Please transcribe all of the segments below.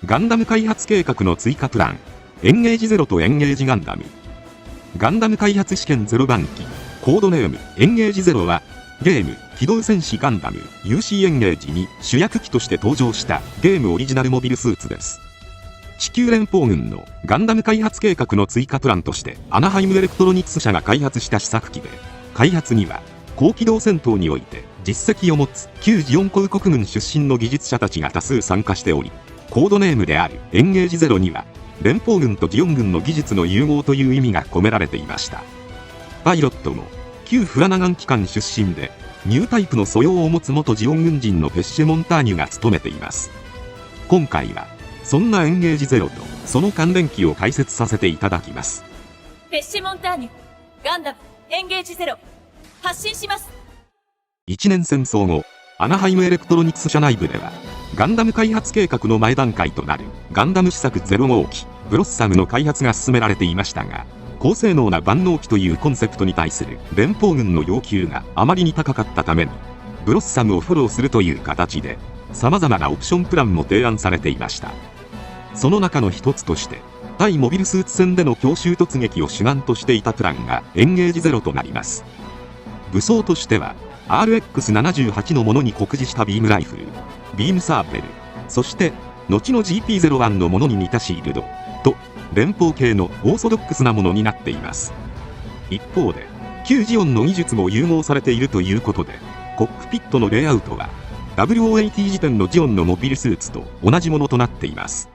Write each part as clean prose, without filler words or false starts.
ガンダム開発計画の追加プラン、エンゲージゼロとエンゲージガンダム。ガンダム開発試験0番機、コードネームエンゲージゼロは、ゲーム機動戦士ガンダム UC エンゲージに主役機として登場したゲームオリジナルモビルスーツです。地球連邦軍のガンダム開発計画の追加プランとしてアナハイムエレクトロニクス社が開発した試作機で、開発には高機動戦闘において実績を持つ旧ジオン公国軍出身の技術者たちが多数参加しており、コードネームであるエンゲージゼロには連邦軍とジオン軍の技術の融合という意味が込められていました。パイロットも旧フラナガン機関出身でニュータイプの素養を持つ元ジオン軍人のペッシュ・モンターニュが務めています。今回はそんなエンゲージゼロとその関連機を解説させていただきます。ペッシュ・モンターニュ、ガンダムエンゲージゼロ発進します。1年戦争後、アナハイムエレクトロニクス社内部ではガンダム開発計画の前段階となるガンダム試作0号機ブロッサムの開発が進められていましたが、高性能な万能機というコンセプトに対する連邦軍の要求があまりに高かったために、ブロッサムをフォローするという形で様々なオプションプランも提案されていました。その中の一つとして対モビルスーツ戦での強襲突撃を主眼としていたプランがエンゲージゼロとなります。武装としては RX78 のものに酷似したビームライフル、ビームサーベル、そして後の GP01 のものに似たシールドと連邦系のオーソドックスなものになっています。一方で旧ジオンの技術も融合されているということで、コックピットのレイアウトは WOAT 時点のジオンのモビルスーツと同じものとなっています。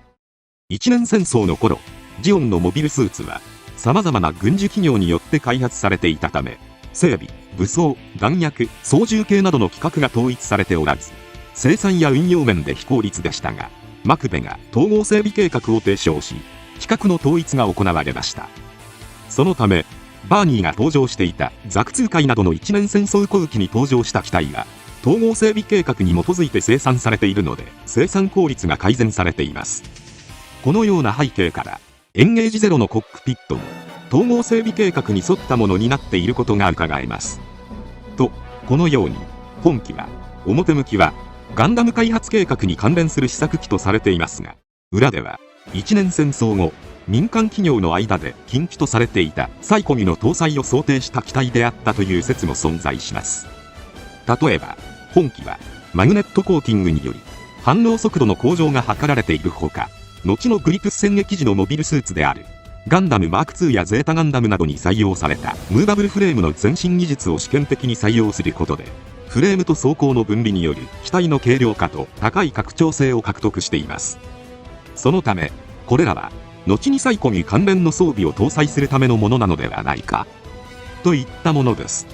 一年戦争の頃、ジオンのモビルスーツは様々な軍需企業によって開発されていたため、整備、武装、弾薬、操縦系などの規格が統一されておらず、生産や運用面で非効率でしたが、マクベが統合整備計画を提唱し、規格の統一が行われました。そのため、バーニーが登場していたザク2回などの一年戦争後期に登場した機体が、統合整備計画に基づいて生産されているので、生産効率が改善されています。このような背景から、エンゲージゼロのコックピットも、統合整備計画に沿ったものになっていることが伺えます。と、このように、本機は、表向きは、ガンダム開発計画に関連する試作機とされていますが、裏では、一年戦争後、民間企業の間で禁忌とされていたサイコミの搭載を想定した機体であったという説も存在します。例えば、本機は、マグネットコーティングにより、反応速度の向上が図られているほか、後のグリプス戦撃時のモビルスーツである、ガンダムマーク2やゼータガンダムなどに採用されたムーバブルフレームの前進技術を試験的に採用することで、フレームと装甲の分離による機体の軽量化と高い拡張性を獲得しています。そのため、これらは、後にサイコミ関連の装備を搭載するためのものなのではないか、といったものです。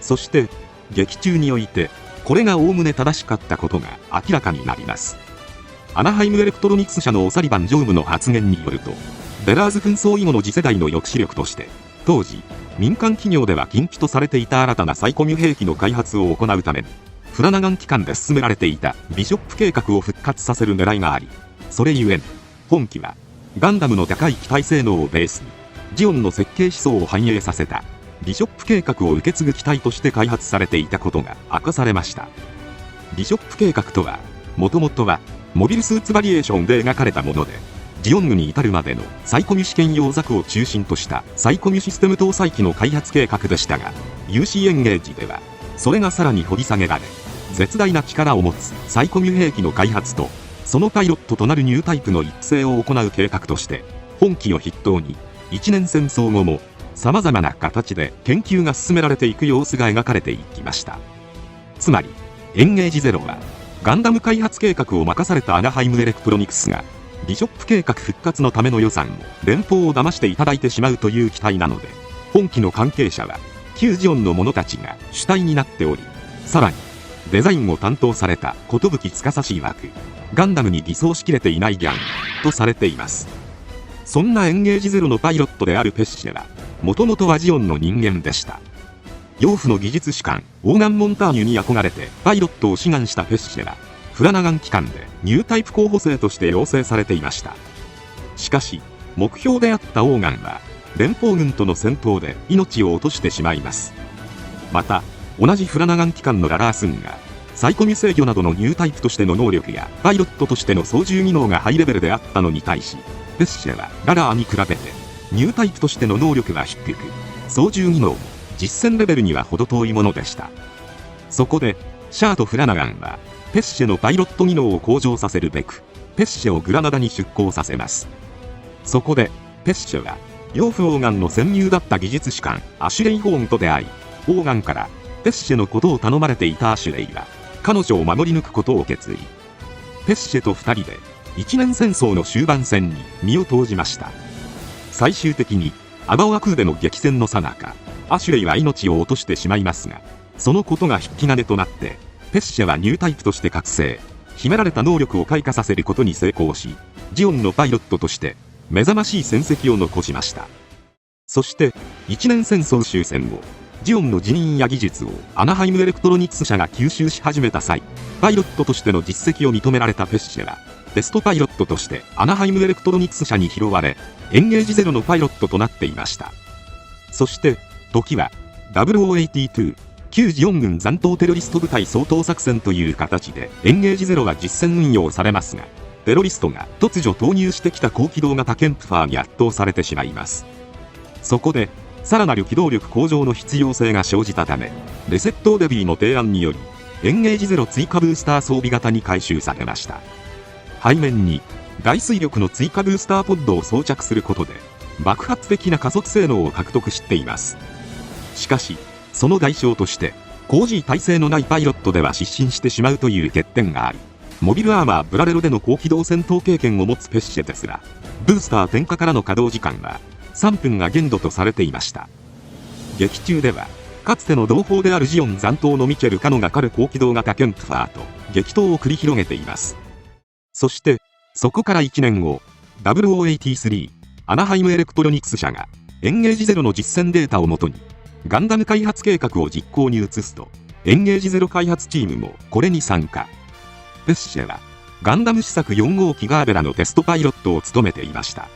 そして、劇中において、これがおおむね正しかったことが明らかになります。アナハイムエレクトロニクス社のオサリバン常務の発言によると、ベラーズ紛争以後の次世代の抑止力として、当時、民間企業では禁忌とされていた新たなサイコミュ兵器の開発を行うために、フラナガン機関で進められていたビショップ計画を復活させる狙いがあり、それゆえに、本機は、ガンダムの高い機体性能をベースに、ジオンの設計思想を反映させた、ビショップ計画を受け継ぐ機体として開発されていたことが明かされました。ビショップ計画とは、もともとは、モビルスーツバリエーションで描かれたもので、ジオングに至るまでのサイコミュ試験用ザクを中心としたサイコミュシステム搭載機の開発計画でしたが、UC エンゲージでは、それがさらに掘り下げられ、絶大な力を持つサイコミュ兵器の開発と、そのパイロットとなるニュータイプの育成を行う計画として、本機を筆頭に、一年戦争後も、様々な形で研究が進められていく様子が描かれていきました。つまり、エンゲージゼロは、ガンダム開発計画を任されたアナハイムエレクトロニクスが、ビショップ計画復活のための予算を連邦を騙していただいてしまうという期待なので、本機の関係者は、旧ジオンの者たちが主体になっており、さらに、デザインを担当された寿司司曰く、ガンダムに偽装しきれていないギャンとされています。そんなエンゲージゼロのパイロットであるペッシェは、もともとはジオンの人間でした。養父の技術士官、オーガン・モンターニュに憧れてパイロットを志願したペッシェは、フラナガン機関でニュータイプ候補生として養成されていました。しかし、目標であったオーガンは、連邦軍との戦闘で命を落としてしまいます。また、同じフラナガン機関のララースンが、サイコミ制御などのニュータイプとしての能力やパイロットとしての操縦技能がハイレベルであったのに対し、ペッシェはララーに比べてニュータイプとしての能力は低く、操縦技能も実戦レベルには程遠いものでした。そこでシャーとフラナガンはペッシェのパイロット技能を向上させるべくペッシェをグラナダに出港させます。そこでペッシェは養父オーガンの専入だった技術士官アシュレイ・ホーンと出会い、オーガンからペッシェのことを頼まれていたアシュレイは彼女を守り抜くことを決意。ペッシェと2人で一年戦争の終盤戦に身を投じました。最終的にアバオアクーでの激戦の最中、アシュレイは命を落としてしまいますが、そのことが引き金となってペッシェはニュータイプとして覚醒、秘められた能力を開花させることに成功し、ジオンのパイロットとして目覚ましい戦績を残しました。そして一年戦争終戦後、ジオンの人員や技術をアナハイムエレクトロニクス社が吸収し始めた際、パイロットとしての実績を認められたペッシェはテストパイロットとしてアナハイムエレクトロニクス社に拾われ、エンゲージゼロのパイロットとなっていました。そして時は0082旧ジオン軍残党テロリスト部隊掃討作戦という形でエンゲージゼロが実戦運用されますが、テロリストが突如投入してきた高機動型ケンプファーに圧倒されてしまいます。そこでさらなる機動力向上の必要性が生じたため、レセット・デビーの提案によりエンゲージゼロ追加ブースター装備型に改修されました。背面に大推力の追加ブースターポッドを装着することで爆発的な加速性能を獲得しています。しかしその代償として工事耐性のないパイロットでは失神してしまうという欠点があり、モビルアーマーブラレロでの高機動戦闘経験を持つペッシェですら、ブースター点火からの稼働時間は3分が限度とされていました。劇中ではかつての同胞であるジオン残党のミチェル・カノが狩る高機動型ケンプファーと激闘を繰り広げています。そしてそこから1年後、0083アナハイムエレクトロニクス社がエンゲージゼロの実戦データをもとにガンダム開発計画を実行に移すと、エンゲージゼロ開発チームもこれに参加。ペッシェはガンダム試作4号機ガーベラのテストパイロットを務めていました。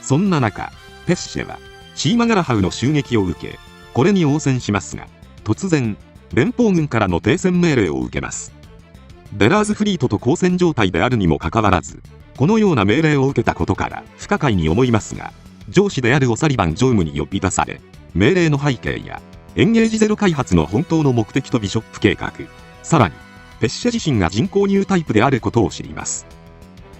そんな中、ペッシェはシーマガラハウの襲撃を受け、これに応戦しますが、突然連邦軍からの停戦命令を受けます。ベラーズフリートと交戦状態であるにもかかわらず、このような命令を受けたことから不可解に思いますが、上司であるオサリバン常務に呼び出され、命令の背景やエンゲージゼロ開発の本当の目的とビショップ計画、さらにペッシェ自身が人工ニュータイプであることを知ります。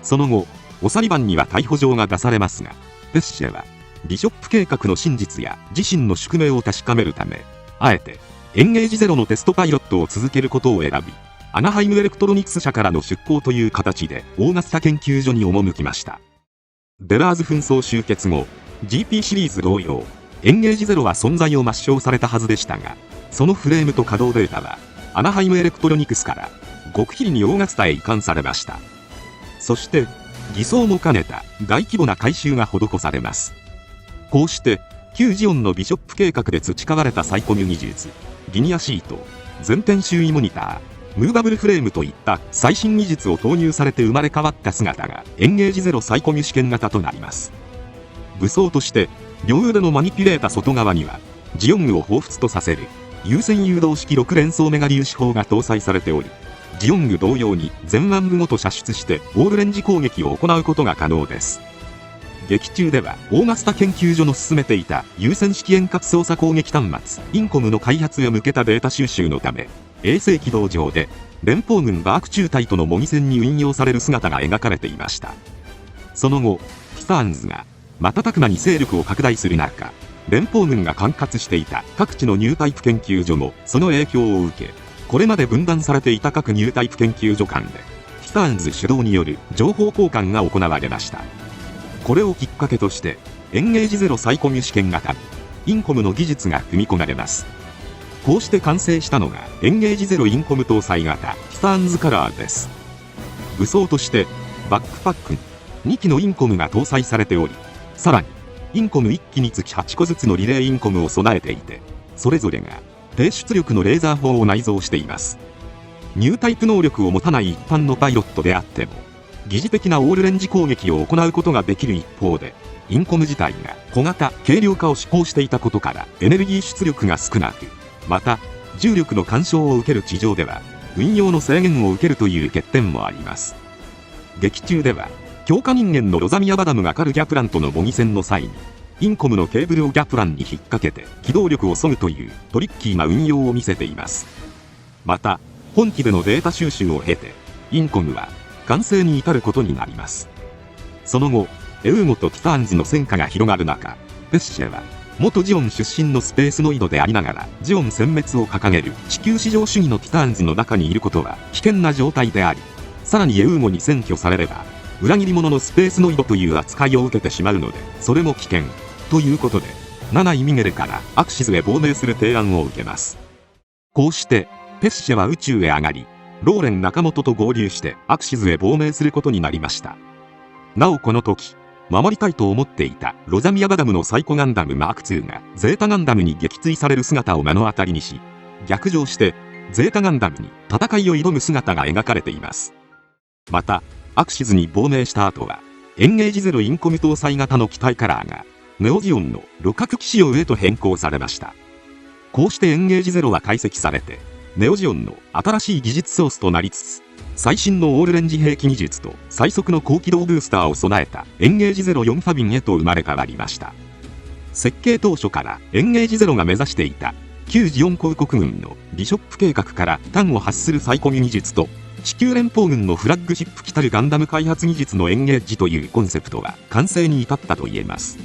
その後オサリバンには逮捕状が出されますが、ペッシェはビショップ計画の真実や自身の宿命を確かめるため、あえてエンゲージゼロのテストパイロットを続けることを選び、アナハイムエレクトロニクス社からの出向という形でオーガスタ研究所に赴きました。ベラーズ紛争終結後、 GP シリーズ同様エンゲージゼロは存在を抹消されたはずでしたが、そのフレームと稼働データはアナハイムエレクトロニクスから極秘裏にオーガスタへ移管されました。そして偽装も兼ねた大規模な改修が施されます。こうして旧ジオンのビショップ計画で培われたサイコミュ技術、ギニアシート、全天周囲モニター、ムーバブルフレームといった最新技術を投入されて生まれ変わった姿がエンゲージゼロサイコミュ試験型となります。武装として両腕のマニピュレータ外側にはジオングを彷彿とさせる優先誘導式6連装メガ粒子砲が搭載されており、ジオング同様に前腕部ごと射出してオールレンジ攻撃を行うことが可能です。劇中ではオーガスタ研究所の進めていた優先式遠隔操作攻撃端末インコムの開発へ向けたデータ収集のため、衛星軌道上で連邦軍バーク中隊との模擬戦に運用される姿が描かれていました。その後ティターンズが瞬く間に勢力を拡大する中、連邦軍が管轄していた各地のニュータイプ研究所もその影響を受け、これまで分断されていた各ニュータイプ研究所間でティターンズ主導による情報交換が行われました。これをきっかけとしてエンゲージゼロサイコミュ試験型インコムの技術が組み込まれます。こうして完成したのがエンゲージゼロインコム搭載型ティターンズカラーです。武装としてバックパック2機のインコムが搭載されており、さらにインコム1機につき8個ずつのリレーインコムを備えていて、それぞれが低出力のレーザー砲を内蔵しています。ニュータイプ能力を持たない一般のパイロットであっても疑似的なオールレンジ攻撃を行うことができる一方で、インコム自体が小型軽量化を志向していたことからエネルギー出力が少なく、また重力の干渉を受ける地上では運用の制限を受けるという欠点もあります。劇中では強化人間のロザミア・バダムがカル・ギャプランとの模擬戦の際にインコムのケーブルをギャプランに引っ掛けて機動力を削ぐというトリッキーな運用を見せています。また本機でのデータ収集を経てインコムは完成に至ることになります。その後エウーゴとティターンズの戦火が広がる中、ペッシェは元ジオン出身のスペースノイドでありながらジオン殲滅を掲げる地球至上主義のティターンズの中にいることは危険な状態であり、さらにエウーゴに占拠されれば裏切り者のスペースノイドという扱いを受けてしまうので、それも危険ということでナナイ・ミゲルからアクシズへ亡命する提案を受けます。こうしてペッシェは宇宙へ上がり、ローレン仲本と合流してアクシズへ亡命することになりました。なおこの時守りたいと思っていたロザミア・バダムのサイコガンダムマーク2がゼータガンダムに撃墜される姿を目の当たりにし、逆上してゼータガンダムに戦いを挑む姿が描かれています。またアクシズに亡命した後はエンゲージゼロインコム搭載型の機体カラーがネオジオンの六角機仕様へと変更されました。こうしてエンゲージゼロは解析されてネオジオンの新しい技術ソースとなりつつ、最新のオールレンジ兵器技術と最速の高機動ブースターを備えたエンゲージゼロ4ファビンへと生まれ変わりました。設計当初からエンゲージゼロが目指していた旧ジオン公国軍のビショップ計画から端を発するサイコミ技術と地球連邦軍のフラッグシップ機たるガンダム開発技術のエンゲージというコンセプトは完成に至ったと言えます。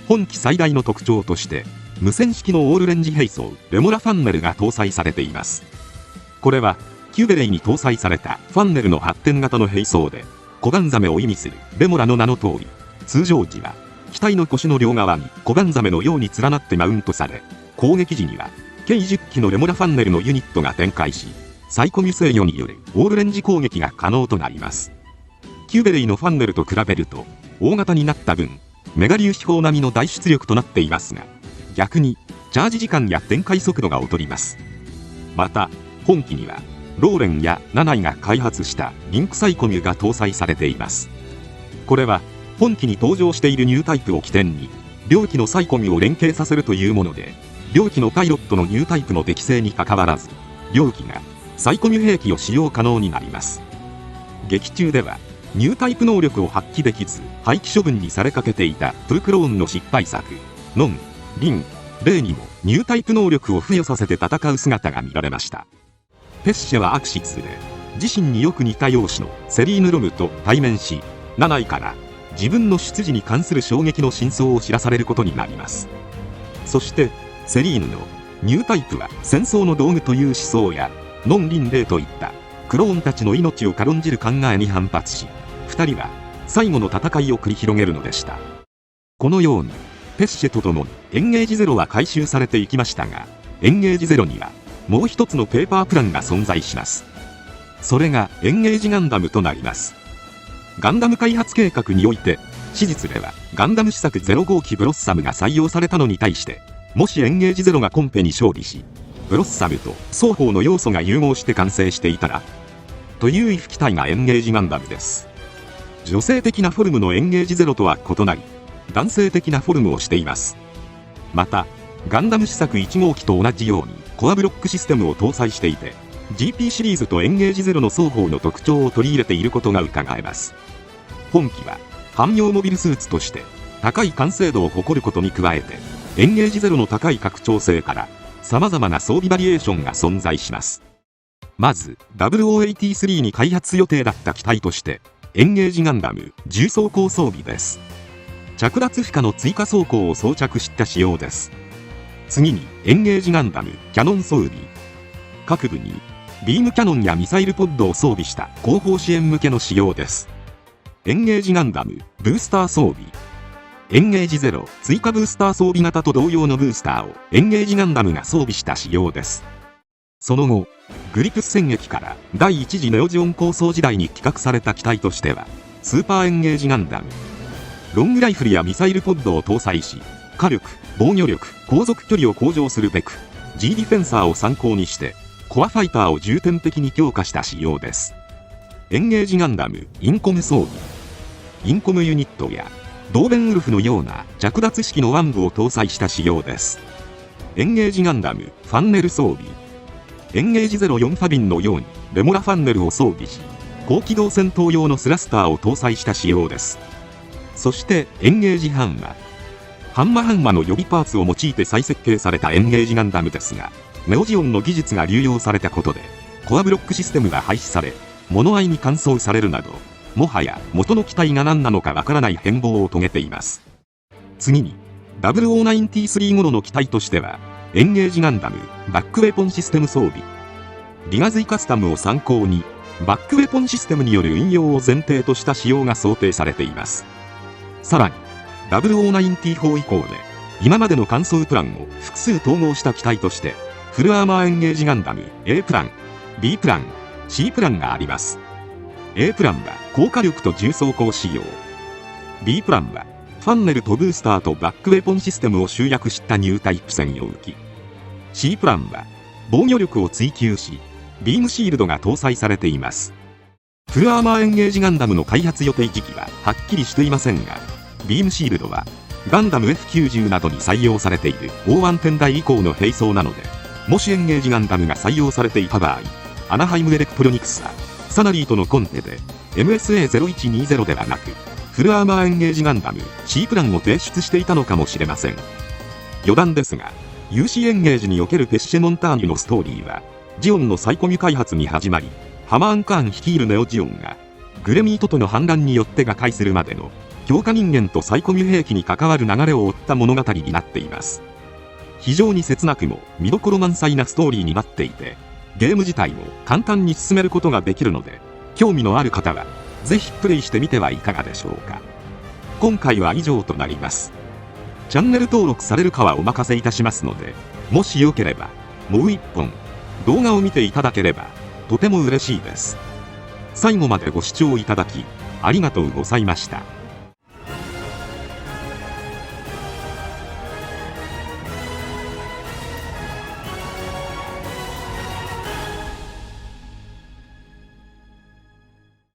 本機最大の特徴として無線式のオールレンジ兵装レモラファンネルが搭載されています。これはキューベレイに搭載されたファンネルの発展型の兵装で、コガンザメを意味するレモラの名の通り、通常時は機体の腰の両側にコガンザメのように連なってマウントされ、攻撃時には計10機のレモラファンネルのユニットが展開し、サイコミ制御によるオールレンジ攻撃が可能となります。キューベレイのファンネルと比べると大型になった分、メガ粒子砲並みの大出力となっていますが、逆にチャージ時間や展開速度が劣ります。また本機にはローレンやナナイが開発したリンクサイコミュが搭載されています。これは本機に登場しているニュータイプを起点に両機のサイコミュを連携させるというもので、両機のパイロットのニュータイプの適性にかかわらず両機がサイコミュ兵器を使用可能になります。劇中ではニュータイプ能力を発揮できず廃棄処分にされかけていたプルクローンの失敗作ノン・リン・レイにもニュータイプ能力を付与させて戦う姿が見られました。ペッシェはアクシズで自身によく似た容姿のセリーヌ・ロムと対面し、ナナイから自分の出自に関する衝撃の真相を知らされることになります。そしてセリーヌのニュータイプは戦争の道具という思想やノン・リン・レイといったクローンたちの命を軽んじる考えに反発し、2人は最後の戦いを繰り広げるのでした。このようにペッシェと共にエンゲージゼロは回収されていきましたが、エンゲージゼロにはもう一つのペーパープランが存在します。それがエンゲージガンダムとなります。ガンダム開発計画において史実ではガンダム試作0号機ブロッサムが採用されたのに対して、もしエンゲージゼロがコンペに勝利しブロッサムと双方の要素が融合して完成していたらという if 機体がエンゲージガンダムです。女性的なフォルムのエンゲージゼロとは異なり男性的なフォルムをしています。またガンダム試作1号機と同じようにコアブロックシステムを搭載していて、 GP シリーズとエンゲージゼロの双方の特徴を取り入れていることが伺えます。本機は汎用モビルスーツとして高い完成度を誇ることに加えて、エンゲージゼロの高い拡張性から様々な装備バリエーションが存在します。まず0083に開発予定だった機体としてエンゲージガンダム重装甲装備です。着脱負荷の追加装甲を装着した仕様です。次にエンゲージガンダムキャノン装備、各部にビームキャノンやミサイルポッドを装備した後方支援向けの仕様です。エンゲージガンダムブースター装備、エンゲージゼロ追加ブースター装備型と同様のブースターをエンゲージガンダムが装備した仕様です。その後グリプス戦役から第一次ネオジオン構想時代に企画された機体としてはスーパーエンゲージガンダム、ロングライフルやミサイルポッドを搭載し、火力、防御力、航続距離を向上するべく G ディフェンサーを参考にしてコアファイターを重点的に強化した仕様です。エンゲージガンダムインコム装備、インコムユニットやドーベンウルフのような着脱式の腕部を搭載した仕様です。エンゲージガンダムファンネル装備、エンゲージ04ファビンのようにレモラファンネルを装備し、高機動戦闘用のスラスターを搭載した仕様です。そしてエンゲージハンマの予備パーツを用いて再設計されたエンゲージガンダムですが、ネオジオンの技術が流用されたことでコアブロックシステムが廃止され、物合いに換装されるなど、もはや元の機体が何なのかわからない変貌を遂げています。次に0093頃の機体としては、エンゲージガンダムバックウェポンシステム装備、リガズイカスタムを参考にバックウェポンシステムによる運用を前提とした仕様が想定されています。さらに0094以降で今までの換装プランを複数統合した機体として、フルアーマーエンゲージガンダム A プラン、B プラン、C プランがあります。A プランは高火力と重装甲仕様、 B プランはファンネルとブースターとバックウェポンシステムを集約したニュータイプ専用機、 C プランは防御力を追求しビームシールドが搭載されています。フルアーマーエンゲージガンダムの開発予定時期ははっきりしていませんが、ビームシールドはガンダム F90 などに採用されている O1 天台以降の兵装なので、もしエンゲージガンダムが採用されていた場合、アナハイムエレクトロニクスはサナリーとのコンテで MSA0120 ではなくフルアーマーエンゲージガンダム C プランを提出していたのかもしれません。余談ですが、 UC エンゲージにおけるペッシェモンターニュのストーリーはジオンのサイコミ開発に始まり、ハマーン・カーン率いるネオジオンがグレミートとの反乱によって瓦解するまでの強化人間とサイコミ兵器に関わる流れを追った物語になっています。非常に切なくも見どころ満載なストーリーになっていて、ゲーム自体も簡単に進めることができるので、興味のある方はぜひプレイしてみてはいかがでしょうか。今回は以上となります。チャンネル登録されるかはお任せいたしますので、もしよければもう一本動画を見ていただければとても嬉しいです。最後までご視聴いただきありがとうございました。